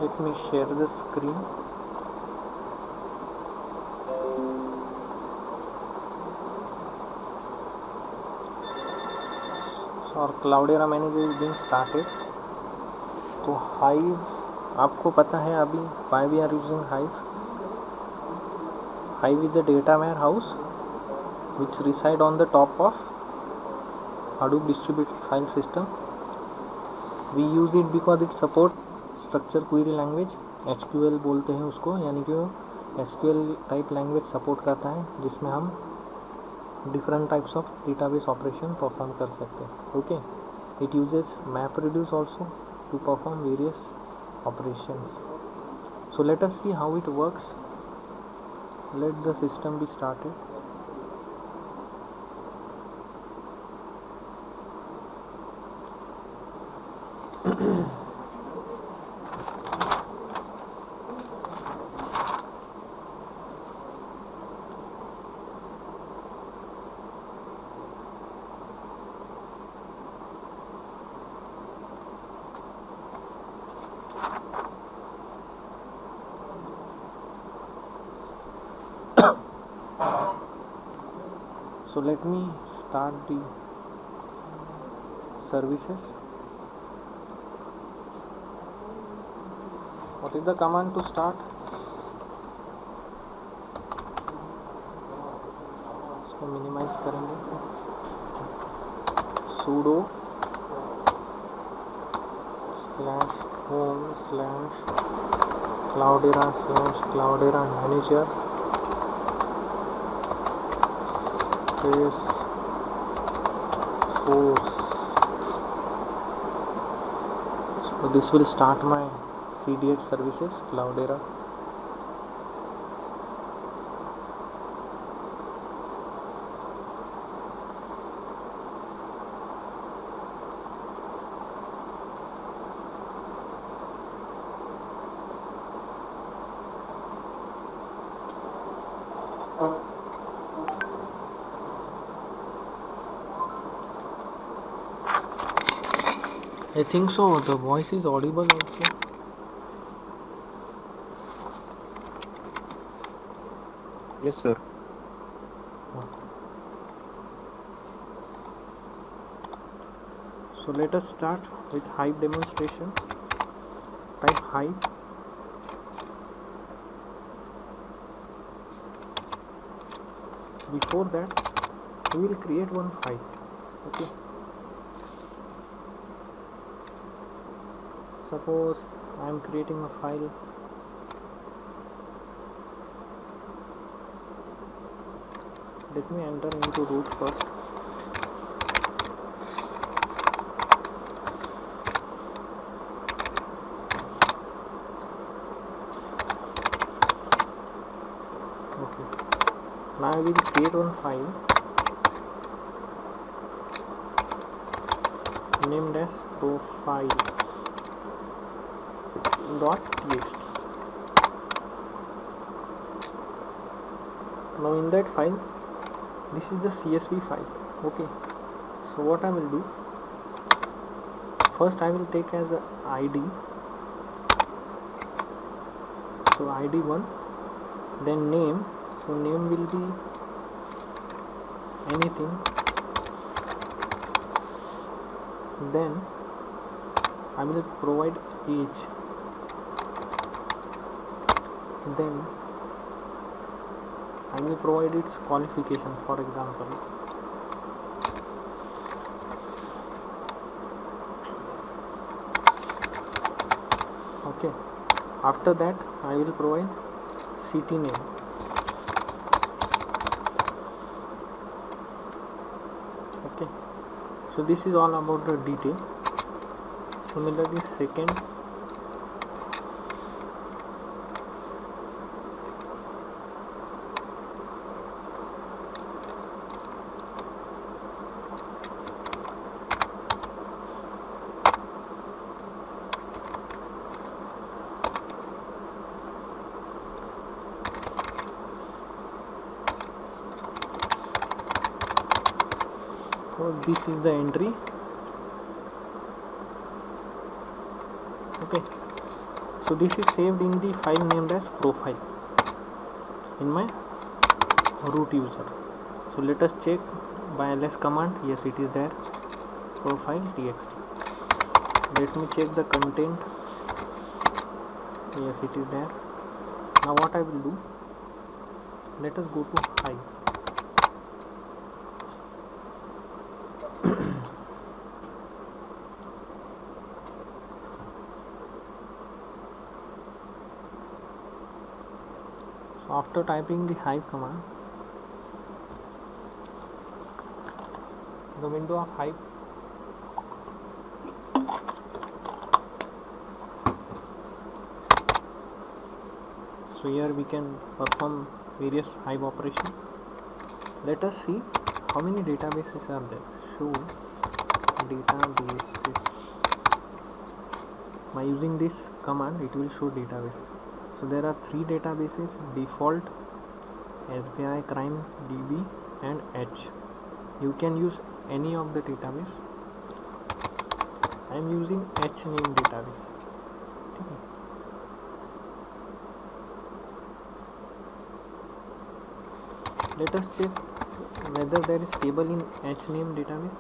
Let me share the screen. So our Cloudera manager is being started. तो Hive आपको पता है अभी why we are using Hive. Hive is a data warehouse which reside on the top of Hadoop distributed file system. We use it because it support structure query language, SQL बोलते हैं उसको, यानी कि वो SQL टाइप लैंग्वेज सपोर्ट करता है जिसमें हम different types of database operation perform कर सकते हैं. Okay, it uses map reduce also to perform various operations. So let us see how it works. Let the system be started. So let me start the services. What is the command to start? इसको minimise करेंगे. sudo /home/cloudera manager space force. So this will start my CDX services Cloudera. I think so. The voice is audible also. Yes, sir. So let us start with Hive demonstration. Type Hive. Before that, we will create one file. Okay. Suppose I am creating a file. Let me enter into root first. Okay. Now I will create one file named as profile.txt. Now in that file, this is the CSV file. Okay, so what I will do, first I will take as a ID, so ID1, then name, so name will be anything, then I will provide age, then I will provide its qualification, for example. Okay, after that I will provide city name. Okay, so this is all about the detail. Similarly, second, so this is the entry. Okay, So this is saved in the file named as profile in my root user. So let us check by ls command. Yes, it is there, profile txt. Let me check the content. Yes, it is there. Now what I will do, let us go to Hive. So after typing the Hive command, the window of Hive so here we can perform various Hive operations. Let us see how many databases are there. Show databases. By using this command, it will show databases. So there are 3 databases: default, SBI, crime DB and H. You can use any of the database. I am using H name database. Okay. Let us check whether there is table in H name database.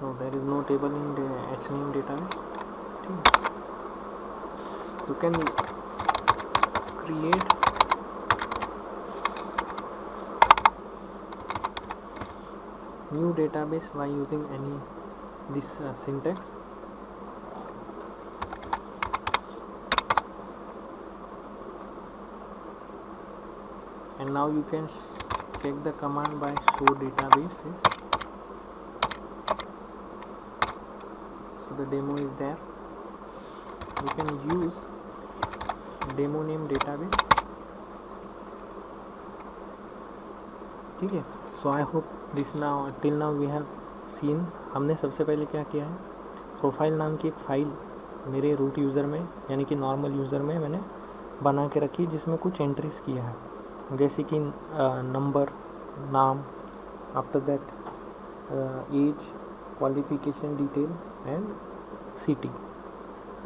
No, there is no table in the H name database. Okay. You can create new database by using any this syntax. And now you can check the command by show databases. So the demo is there. You can use demo name database. ठीक है. So I hope this now till now we have seen. हमने सबसे पहले क्या किया है, profile नाम की एक फाइल मेरे रूट यूज़र में यानी कि नॉर्मल यूज़र में मैंने बना के रखी, जिसमें कुछ एंट्रीज किया है, जैसे कि नंबर, नाम, after that age, qualification detail and city.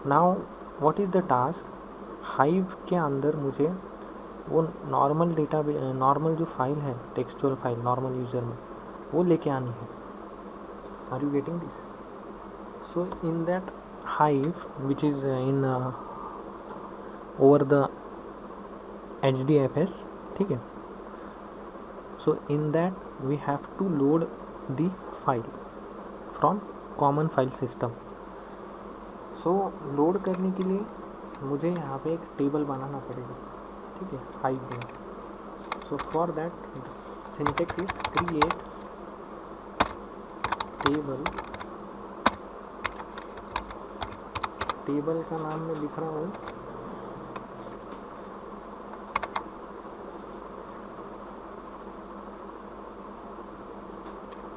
Now what is the task, Hive के अंदर मुझे वो नॉर्मल डेटा नॉर्मल जो फाइल है, टेक्सचुअल फाइल नॉर्मल यूज़र में, वो लेके आनी है. Are you getting this? So in that Hive which is in over the HDFS, ठीक है. So in that we have to load the file from common file system. So load करने के लिए मुझे यहाँ पे एक टेबल बनाना पड़ेगा, ठीक है, हाइव में. So for that syntax is create table. Table का नाम मैं लिख रहा हूँ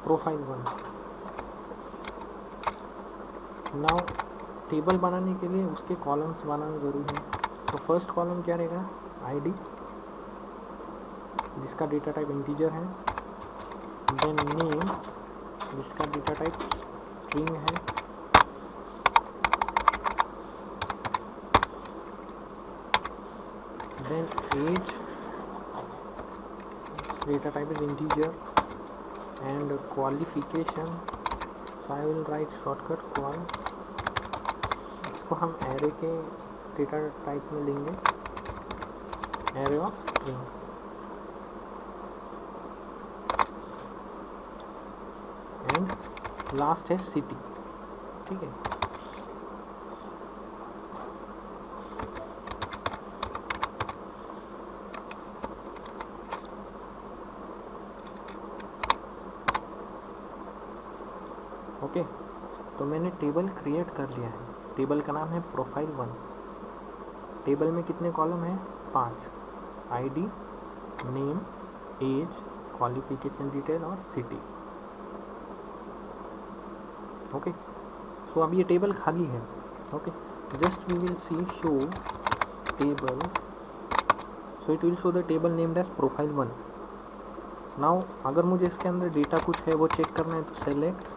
प्रोफाइल 1. नाउ टेबल बनाने के लिए उसके कॉलम्स बनाना ज़रूरी है. तो फर्स्ट कॉलम क्या रहेगा, आईडी, जिसका डेटा टाइप इंटीजर है. देन नेम, जिसका डेटा टाइप स्ट्रिंग है. Then age, data type is integer. And qualification, so I will write shortcut qual. इसको हम एरे के डेटा टाइप में लेंगे, array of strings. And last है सिटी, ठीक है. ओके, तो मैंने टेबल क्रिएट कर लिया है. टेबल का नाम है प्रोफाइल 1. टेबल में कितने कॉलम हैं, 5. ID, name, age, qualification detail और सिटी. ओके, सो अब ये टेबल खाली है. Okay, just we will see show tables. So it will show the table named as profile 1. Now अगर मुझे इसके अंदर डेटा कुछ है वो चेक करना है, तो सेलेक्ट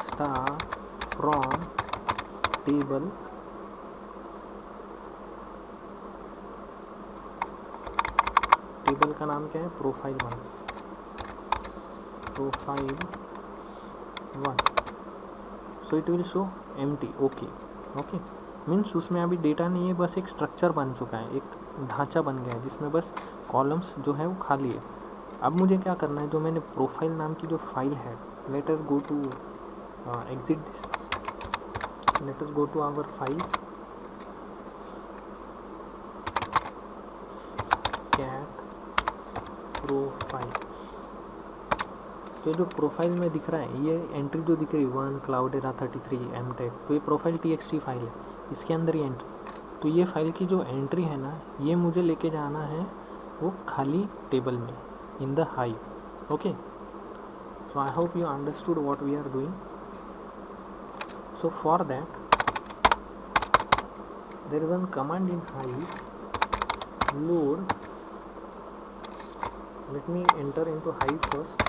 स्टार फ्रॉम टेबल का नाम क्या है, profile 1, profile 1. So it will show empty. Okay okay, means उसमें अभी डेटा नहीं है, बस एक स्ट्रक्चर बन चुका है, एक ढांचा बन गया है जिसमें बस कॉलम्स जो है वो खाली है. अब मुझे क्या करना है, जो मैंने प्रोफाइल नाम की जो फाइल है, let us go to exit this, let us go to our file cat profile. तो जो प्रोफाइल में दिख रहा है, ये एंट्री जो दिख रही है 1 क्लाउडेरा 33 mtech, तो ये प्रोफाइल txt फाइल है, इसके अंदर ही एंट्री. तो ये फाइल की जो एंट्री है ना, ये मुझे लेके जाना है वो खाली टेबल में, in the Hive. Okay, so I hope you understood what we are doing. So for that there is one command in Hive, load. Let me enter into Hive first.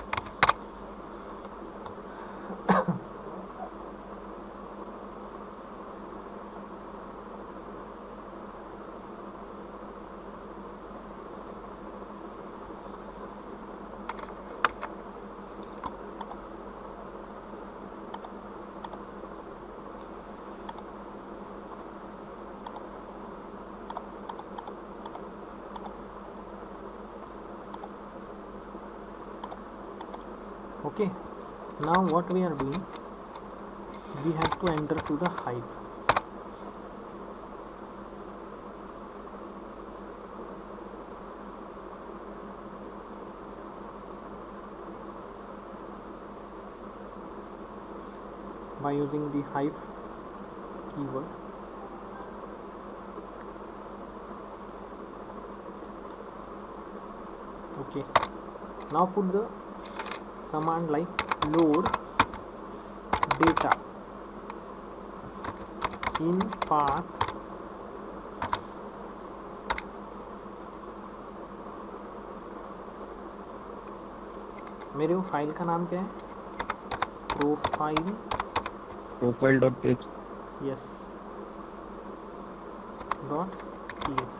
Okay, now what we are doing, we have to enter to the Hive. By using the Hive keyword. Okay, now put the command like load data in path मेरे वो file का नाम क्या है, profile.txt. Yes, dot txt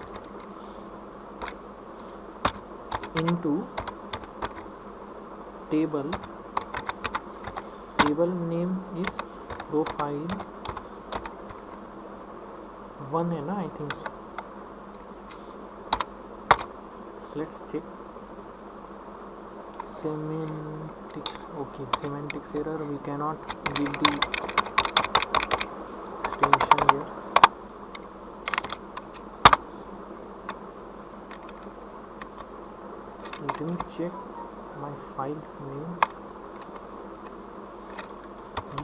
into table name is profile 1 है ना, I think. Let's check. semantics, okay, semantics error, we cannot give the extension here. Let me check my file's name.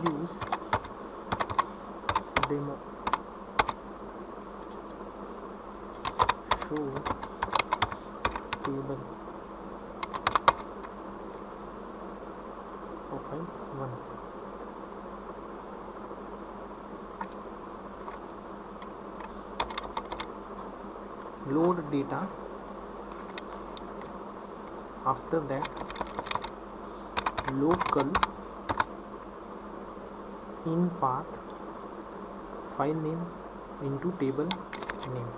Use demo, show table profile 1. Load data. After that, local in path file name into table name.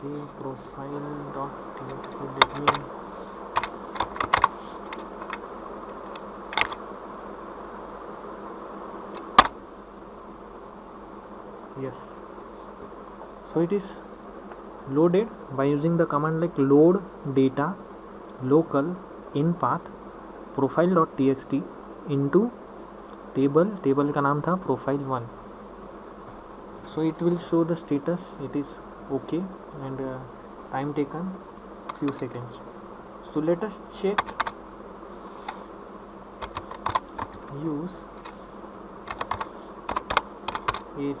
Okay, profile.txt. Let me yes. So it is loaded by using the command like load data local in path profile.txt into table का नाम था profile 1. So it will show the status, it is okay, and time taken few seconds. So let us check. Use it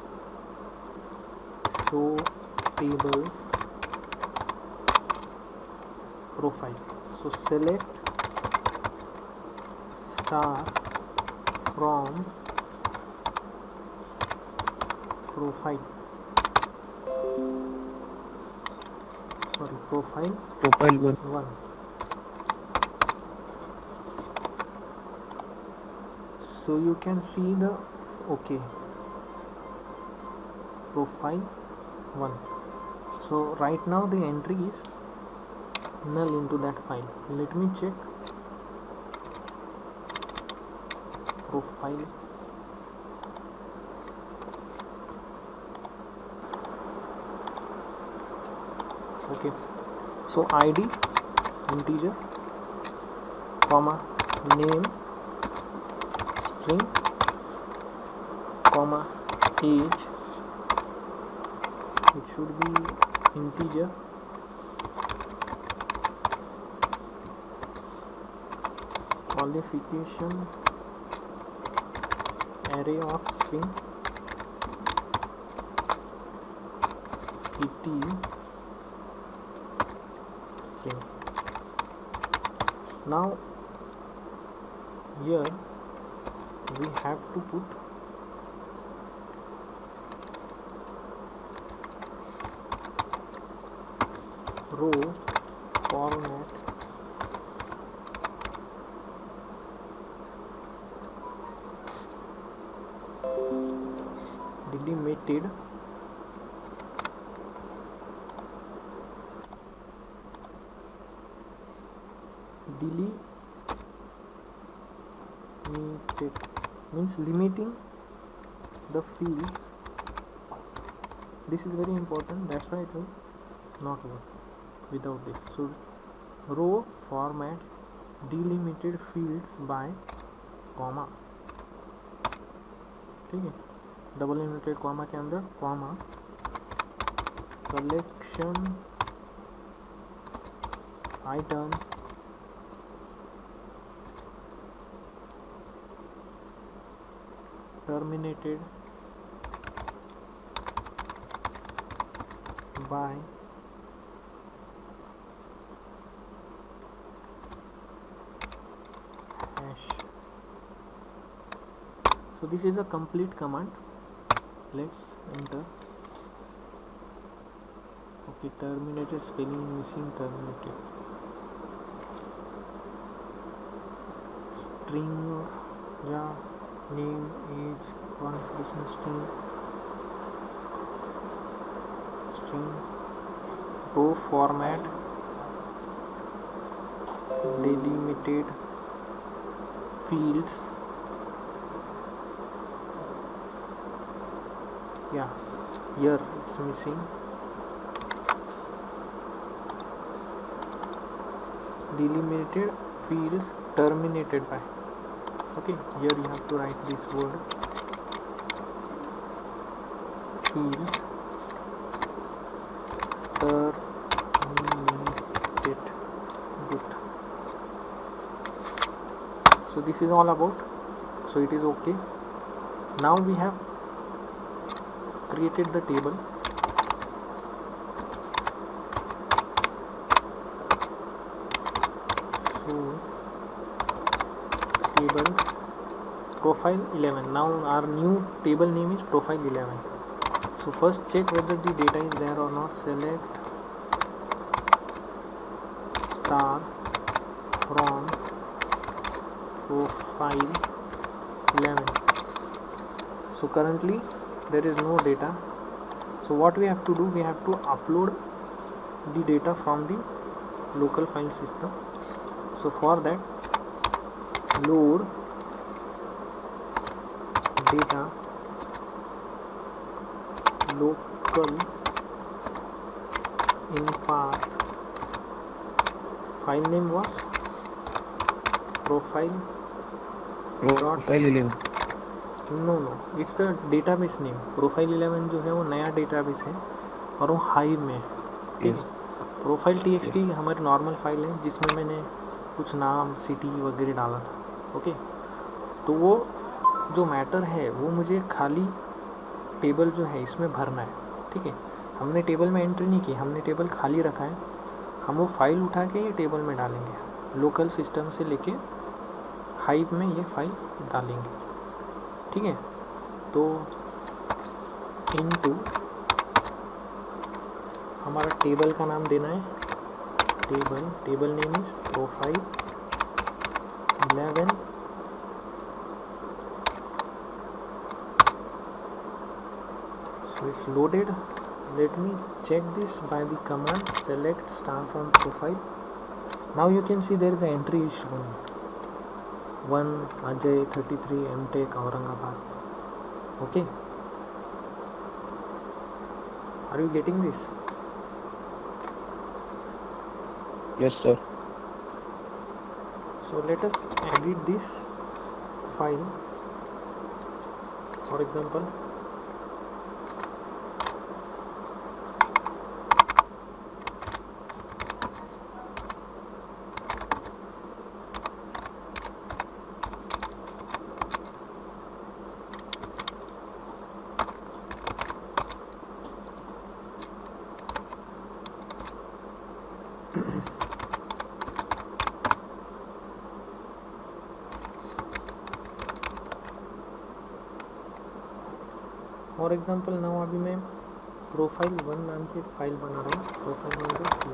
show tables profile. So select star from profile, Profile 1. 1. So you can see the okay profile 1. So right now the entry is null into that file. Let me check profile. Okay, so id integer comma name string comma age, it should be integer, qualification array of string city string. Now here we have to put row format delimited means limiting the fields. This is very important, that's why it will not work without this. So row format delimited fields by comma, ठीक है, double inverted comma के अंदर comma collection items terminated by hash. So this is a complete command. Let's enter. Okay, terminated, spelling missing, terminated. String या name, age, qualification string row format delimited fields, yeah, here it's missing, delimited fields terminated by. Okay, here you have to write this word fields terminated. Good. So this is all about, so it is okay. Now we have created the table. So tables profile 11. Now our new table name is profile 11. So first check whether the data is there or not. Select star from profile 11. So currently there is no data. So what we have to do, we have to upload the data from the local file system. So for that, load data local in path. File name was profile profile 11. No it's the database name. Profile 11 जो है वो नया database है और वो hive में है, ठीक है. प्रोफाइल txt हमारी नॉर्मल फाइल है जिसमें मैंने कुछ नाम सिटी वगैरह डाला था. ओके, तो वो जो मैटर है वो मुझे खाली टेबल जो है इसमें भरना है, ठीक है. हमने टेबल में एंट्री नहीं की, हमने टेबल खाली रखा है. हम वो फाइल उठा के ये टेबल में डालेंगे, लोकल सिस्टम से लेके हाइव में ये फाइल डालेंगे, ठीक है. तो इनटू हमारा टेबल का नाम देना है, table name is profile 11 it's loaded. Let me check this by the command select star from profile. Now you can see there is an entry is shown. 1 Ajay 33 MTech Aurangabad. Okay, are you getting this? Yes, sir. So let us edit this file. For example, now अभी मैं profile 1 नाम की file बना रहा हूँ. Profile 1 को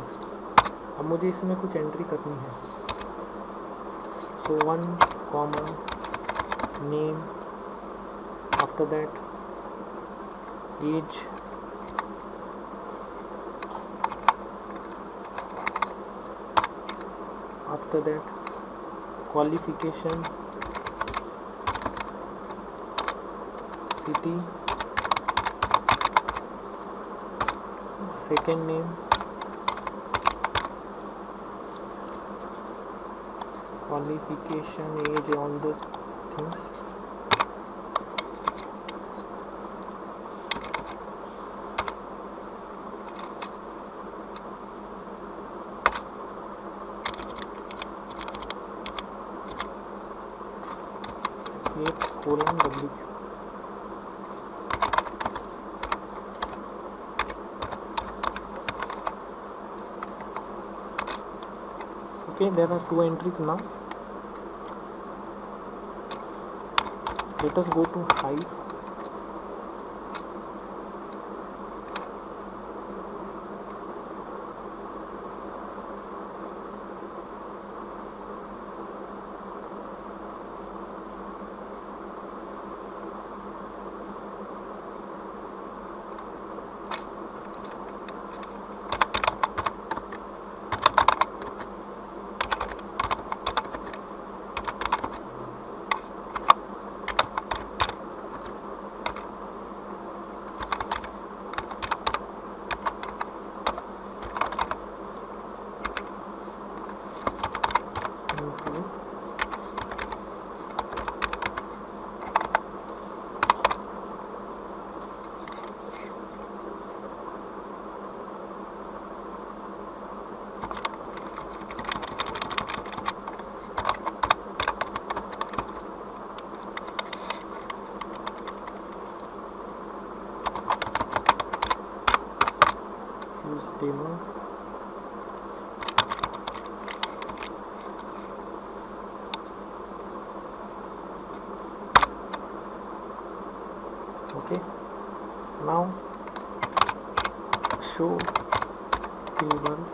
अब मुझे इसमें कुछ एंट्री करनी है. So 1 comma name, after that age, after that qualification, city, second name, qualification, age, all the things. (WQ). Okay, there are 2 entries now. Let us go to Hive. Demo. Okay, now show tables.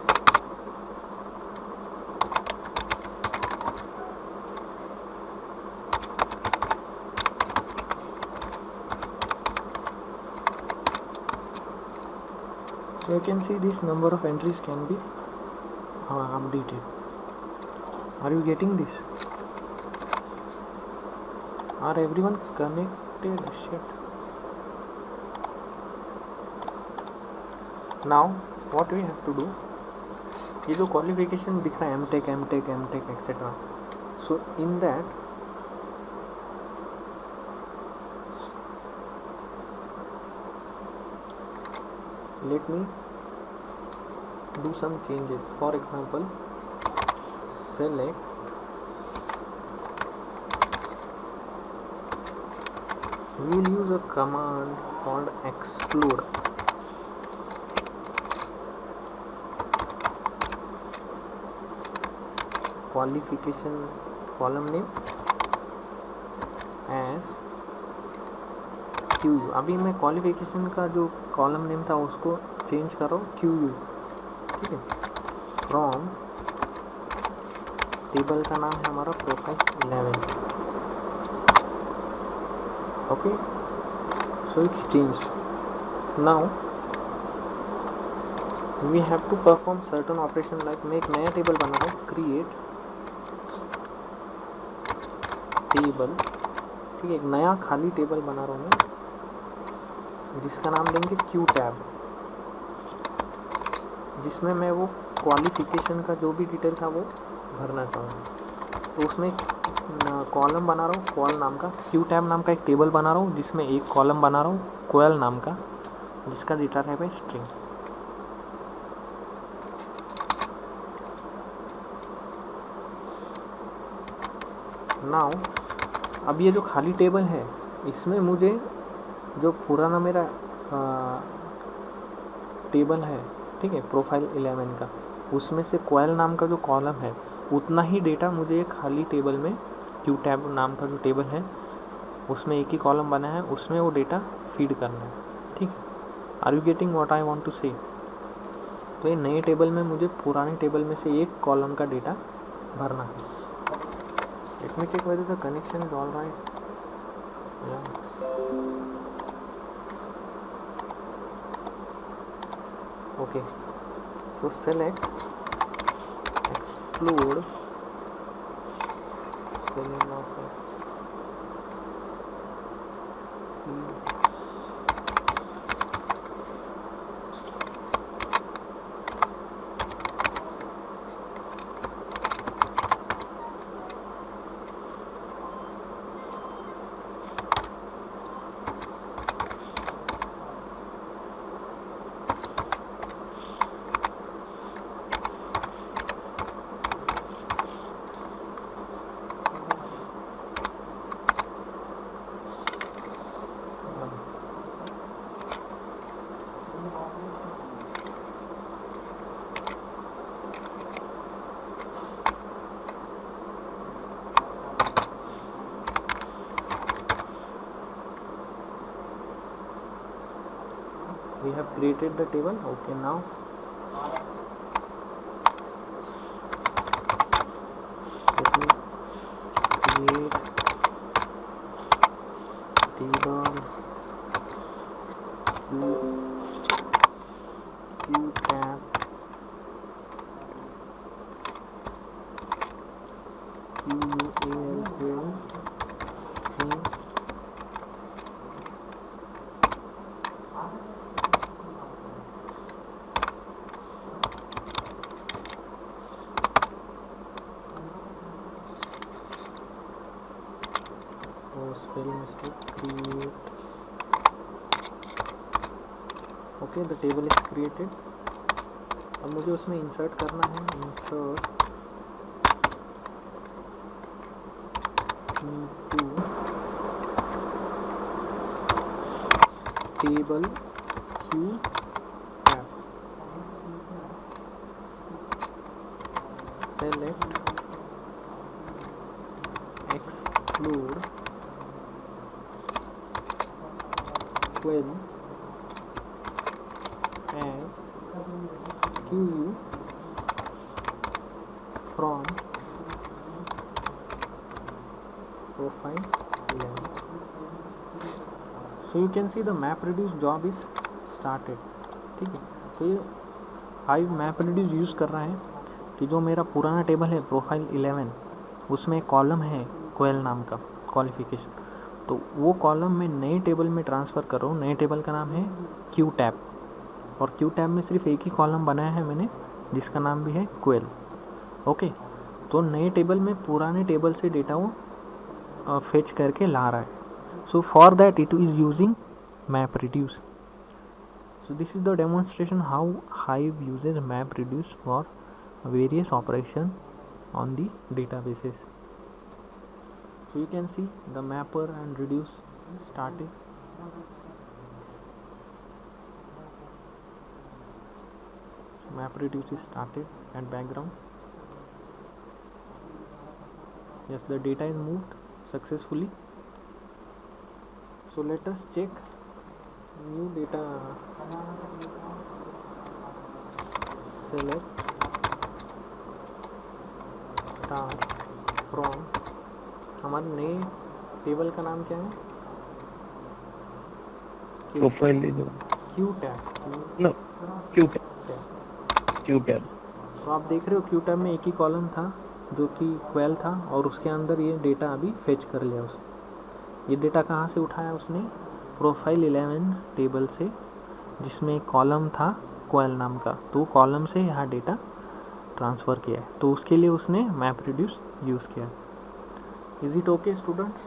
So you can see this number of entries can be updated. Are you getting this? Are everyone connected? Shit. Now what we have to do, ये जो qualification दिख रहा है MTech MTech MTech etcetera, so in that let me do some changes. For example, select we will use a command called explode. Qualification column name as QU. अभी मैं qualification का जो column name था उसको change करो QU. ठीक है. From table का नाम है हमारा profile 11. Okay, so it's changed. now we have to perform certain operation like मैं एक नया टेबल बना रहा हूँ, क्रिएट टेबल, ठीक है, एक नया खाली टेबल बना रहा हूँ मैं जिसका नाम देंगे क्यू टैब, जिसमें मैं वो क्वालिफिकेशन का जो भी डिटेल था वो भरना चाहूँगा। तो उसमें कॉलम बना रहा हूँ क्वाल नाम का, क्यू टैब नाम का एक टेबल बना रहा हूँ जिसमें एक कॉलम बना रहा हूँ क्वाल नाम का जिसका डेटा टाइप है स्ट्रिंग। नाउ अब ये जो खाली टेबल है इसमें मुझे जो पुराना मेरा टेबल है, ठीक है, प्रोफाइल 11 का, उसमें से क्वाल नाम का जो कॉलम है उतना ही डेटा मुझे एक खाली टेबल में क्यू टैब नाम का जो टेबल है उसमें एक ही कॉलम बना है उसमें वो डेटा फीड करना है, ठीक है। Are you getting what I want to say? तो ये नए टेबल में मुझे पुराने टेबल में से एक कॉलम का डेटा भरना है। Let me check whether the connection is all right. Okay, so select exclude spelling of we have created the table. Okay, now let me create table Q tab spelling mistake create. Okay, the table is created. अब मुझे उसमें insert करना है, insert into table Q tab, select exclude when as QU from profile 11. So you can see the map reduce job is started, ठीक है। तो ये hive map reduce use कर रहा है कि जो मेरा पुराना टेबल है प्रोफाइल 11 उसमें एक कॉलम है क्वेल नाम का क्वालिफिकेशन, तो वो कॉलम मैं नए टेबल में ट्रांसफ़र कर रहा हूँ। नए टेबल का नाम है क्यू टैब और क्यू टैब में सिर्फ एक ही कॉलम बनाया है मैंने जिसका नाम भी है क्वेल। ओके, तो नए टेबल में पुराने टेबल से डेटा वो फेच करके ला रहा है। सो for that it is using map reduce. So this is the demonstration how Hive uses MapReduce for various operation on the databases. So you can see the mapper and reduce started. So MapReduce is started and background. Yes, the data is moved successfully. So let us check new data. Select start from, हमारे नए table का नाम क्या है? Profile 11। Q tab no Q tab. तो आप देख रहे हो क्यू टैब में एक ही कॉलम था जो कि क्वेल था, और उसके अंदर ये डेटा अभी फेच कर लिया उसने। ये डेटा कहाँ से उठाया उसने? प्रोफाइल 11 टेबल से, जिसमें एक कॉलम था क्वेल नाम का, तो कॉलम से यहाँ डेटा ट्रांसफ़र किया है। तो उसके लिए उसने मैप रिड्यूस यूज़ किया। Is it okay students?